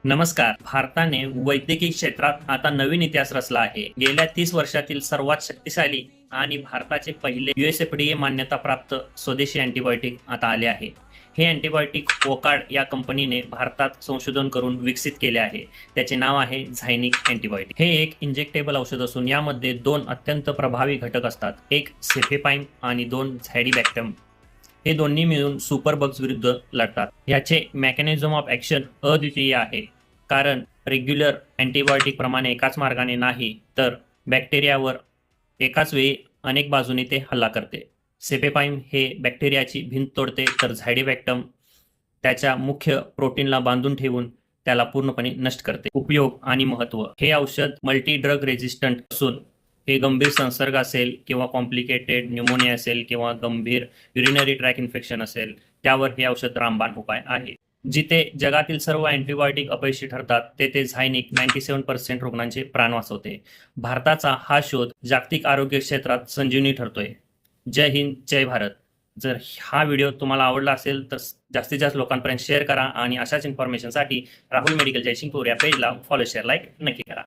नमस्कार. भारताने वैद्यकीय क्षेत्रात आता नवीन इतिहास रचला आहे. गेल्या 30 वर्षातील सर्वात शक्तिशाली आणि भारताचे पहिले USFDA मान्यता प्राप्त स्वदेशी अँटीबायोटिक आता आले आहे. हे अँटीबायोटिक वोकार्ड या कंपनीने भारतात संशोधन करून विकसित केले आहे. त्याचे नाव आहे झायनिक अँटीबायोटिक. हे एक इंजेक्टेबल औषध असून यामध्ये 2 अत्यंत प्रभावी घटक असतात. एक सेफेपाइम आणि 2 झॅडीबॅक्टम. हे दोन्ही मिळून सुपरबग्स विरुद्ध लढतात. याचे मेकॅनिझम ऑफ ॲक्शन अद्वितीय आहे, कारण रेग्युलर अँटीबायोटिक प्रमाणे एकाच मार्गाने नाही, तर बॅक्टेरियावर एकाच वेळी अनेक बाजूने ते हल्ला करते. सेपेपाइम हे बॅक्टेरियाची भिंत तोडते, तर झायडीबॅक्टम त्याच्या मुख्य प्रोटीनला बांधून ठेवून त्याला पूर्णपणे नष्ट करते. उपयोग आणि महत्त्व. हे औषध मल्टी ड्रग रेजिस्टंट असून हे गंभीर संसर्ग असेल किंवा कॉम्प्लिकेटेड न्यूमोनिया असेल किंवा गंभीर युरिनरी ट्रॅक इन्फेक्शन असेल, त्यावर हे औषध रामबाण उपाय आहे. जिथे जगातील सर्व अँटीबायोटिक अपयशी ठरतात, तेथे झायनिक 97% रुग्णांचे प्राण वाचवते. भारताचा हा शोध जागतिक आरोग्य क्षेत्रात संजीवनी ठरतोय. जय हिंद, जय भारत. जर हा व्हिडिओ तुम्हाला आवडला असेल तर जास्तीत जास्त लोकांपर्यंत शेअर करा आणि अशाच इन्फॉर्मेशनसाठी राहुल मेडिकल जयसिंगपूर या पेजला फॉलो, शेअर, लाईक नक्की करा.